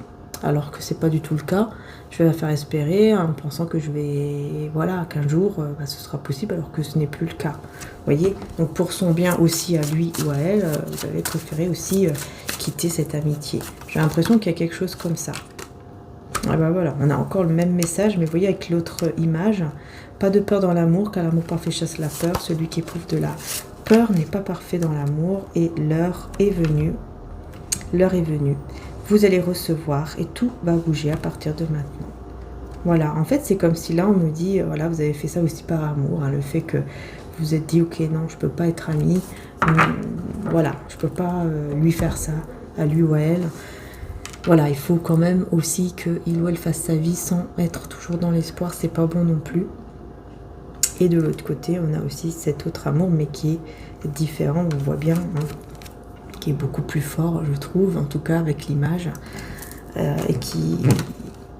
alors que c'est pas du tout le cas. Je vais la faire espérer en pensant que qu'un jour ce sera possible alors que ce n'est plus le cas. Vous voyez, donc pour son bien aussi à lui ou à elle, vous avez préféré aussi quitter cette amitié. J'ai l'impression qu'il y a quelque chose comme ça. Ah bah voilà, on a encore le même message, mais vous voyez avec l'autre image, pas de peur dans l'amour, car l'amour parfait chasse la peur. Celui qui éprouve de la peur n'est pas parfait dans l'amour, et l'heure est venue. L'heure est venue. Vous allez recevoir et tout va bouger à partir de maintenant. Voilà, en fait c'est comme si là on me dit, voilà, vous avez fait ça aussi par amour, hein, le fait que vous êtes dit, ok, non, je peux pas être amie, voilà, je peux pas lui faire ça, à lui ou à elle. Voilà, il faut quand même aussi qu'il ou elle fasse sa vie sans être toujours dans l'espoir, c'est pas bon non plus. Et de l'autre côté, on a aussi cet autre amour, mais qui est différent, on voit bien, hein, qui est beaucoup plus fort, je trouve, en tout cas avec l'image, et qui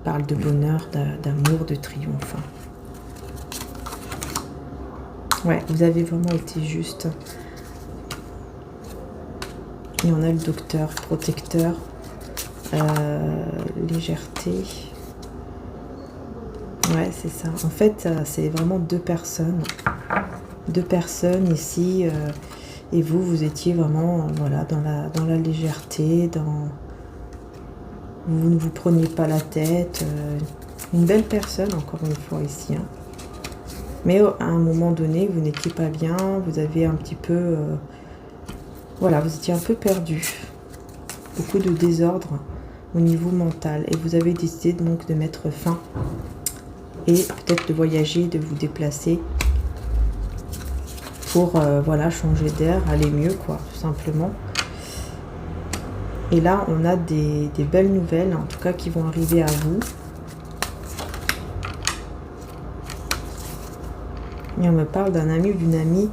parle de bonheur, d'amour, de triomphe. Ouais, vous avez vraiment été juste. Et on a le docteur, protecteur, légèreté. Ouais, c'est ça. En fait, c'est vraiment deux personnes. Deux personnes ici. Et vous étiez vraiment voilà, dans la légèreté, vous ne vous preniez pas la tête. Une belle personne, encore une fois, ici. Hein. Mais à un moment donné, vous n'étiez pas bien, vous avez un petit peu... voilà, vous étiez un peu perdu. Beaucoup de désordre au niveau mental. Et vous avez décidé donc de mettre fin. Et peut-être de voyager, de vous déplacer. Pour voilà, changer d'air, aller mieux, quoi, tout simplement. Et là, on a des belles nouvelles, en tout cas, qui vont arriver à vous. Et on me parle d'un ami ou d'une amie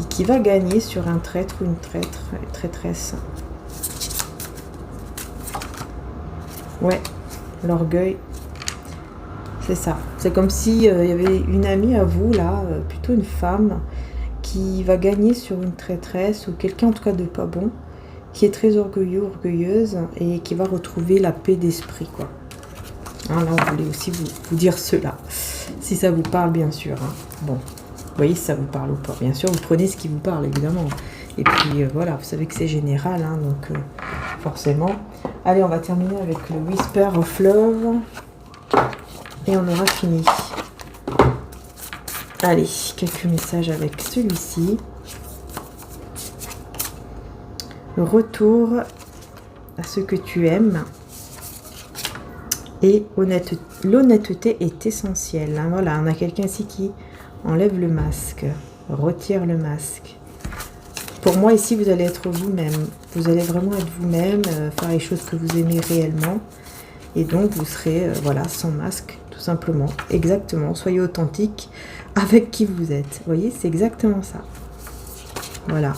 qui va gagner sur un traître ou une traîtresse. Ouais, l'orgueil. C'est ça. C'est comme si il y avait une amie à vous, là, plutôt une femme, qui va gagner sur une traîtresse ou quelqu'un en tout cas de pas bon, qui est très orgueilleux, orgueilleuse et qui va retrouver la paix d'esprit, quoi. Hein, là, on voulait aussi vous dire cela, si ça vous parle, bien sûr. Hein. Bon, vous voyez si ça vous parle ou pas. Bien sûr, vous prenez ce qui vous parle, évidemment. Et puis, voilà, vous savez que c'est général, hein, donc forcément. Allez, on va terminer avec le Whisper of Love. Et on aura fini. Allez, quelques messages avec celui-ci. Le retour à ce que tu aimes. Et l'honnêteté est essentielle. Hein. Voilà, on a quelqu'un ici qui enlève le masque, retire le masque. Pour moi, ici, vous allez être vous-même. Vous allez vraiment être vous-même, faire les choses que vous aimez réellement. Et donc, vous serez, voilà, sans masque, tout simplement. Exactement. Soyez authentique avec qui vous êtes. Vous voyez, c'est exactement ça. Voilà.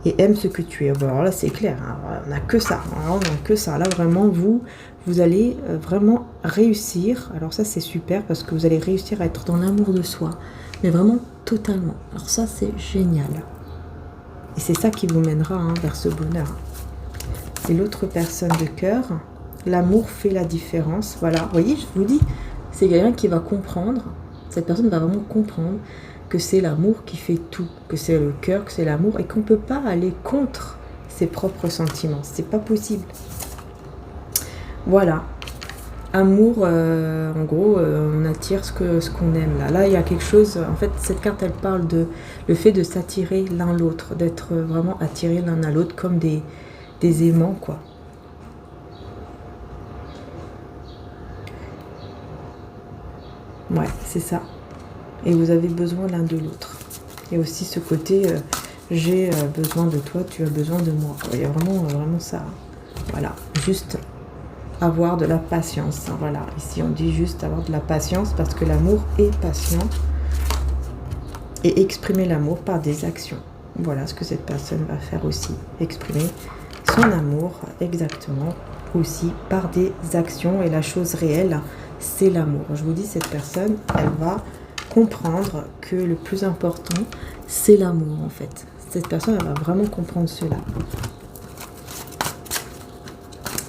Et aime ce que tu es. Bon, alors là, c'est clair. Hein. On n'a que ça. Alors, on n'a que ça. Là, vraiment, vous allez vraiment réussir. Alors ça, c'est super parce que vous allez réussir à être dans l'amour de soi. Mais vraiment, totalement. Alors ça, c'est génial. Et c'est ça qui vous mènera vers ce bonheur. Et l'autre personne de cœur, l'amour fait la différence. Voilà, vous voyez, je vous dis, c'est quelqu'un qui va comprendre. Cette personne va vraiment comprendre que c'est l'amour qui fait tout, que c'est le cœur, que c'est l'amour, et qu'on ne peut pas aller contre ses propres sentiments. C'est pas possible. Voilà. Amour, en gros, on attire ce qu'on aime. Là, il y a quelque chose... En fait, cette carte, elle parle de le fait de s'attirer l'un l'autre, d'être vraiment attiré l'un à l'autre comme des aimants, quoi. Ouais, c'est ça. Et vous avez besoin l'un de l'autre. Et aussi ce côté, j'ai besoin de toi, tu as besoin de moi. Il y a vraiment ça. Voilà, juste avoir de la patience. Voilà, ici on dit juste avoir de la patience parce que l'amour est patient. Et exprimer l'amour par des actions. voilà ce que cette personne va faire aussi, exprimer son amour exactement aussi par des actions. Et la chose réelle, c'est l'amour. Je vous dis, cette personne, elle va comprendre que le plus important, c'est l'amour en fait. Cette personne, elle va vraiment comprendre cela.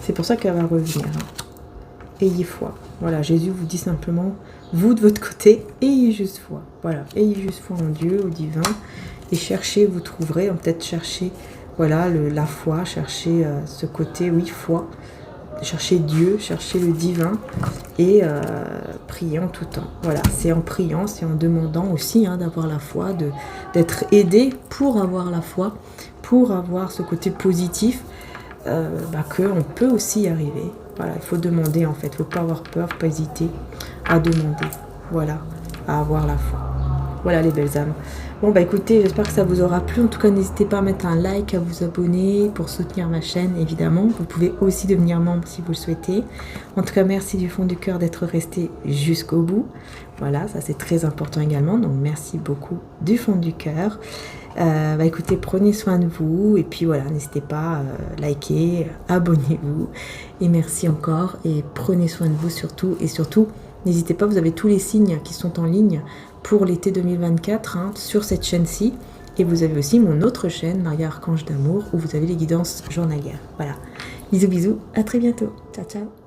C'est pour ça qu'elle va revenir. Ayez foi. Voilà, Jésus vous dit simplement, vous de votre côté, ayez juste foi. Voilà, ayez juste foi en Dieu, au divin, et cherchez, vous trouverez. Peut-être chercher, voilà, la foi, chercher ce côté, oui, foi. Chercher Dieu, chercher le divin et prier en tout temps. Voilà, c'est en priant, c'est en demandant aussi d'avoir la foi, d'être aidé pour avoir la foi, pour avoir ce côté positif, qu'on peut aussi y arriver. Voilà, il faut demander en fait, il ne faut pas avoir peur, pas hésiter à demander, voilà, à avoir la foi. Voilà les belles âmes. Bon bah écoutez, j'espère que ça vous aura plu. En tout cas, n'hésitez pas à mettre un like, à vous abonner pour soutenir ma chaîne, évidemment. Vous pouvez aussi devenir membre si vous le souhaitez. En tout cas, merci du fond du cœur d'être resté jusqu'au bout. Voilà, ça c'est très important également. Donc merci beaucoup du fond du cœur. Bah écoutez, prenez soin de vous. Et puis voilà, n'hésitez pas à liker, abonnez-vous. Et merci encore. Et prenez soin de vous surtout. Et surtout, n'hésitez pas, vous avez tous les signes qui sont en ligne pour l'été 2024 sur cette chaîne-ci. Et vous avez aussi mon autre chaîne, Maria Archange d'Amour, où vous avez les guidances journalières. Voilà. Bisous, bisous. À très bientôt. Ciao, ciao.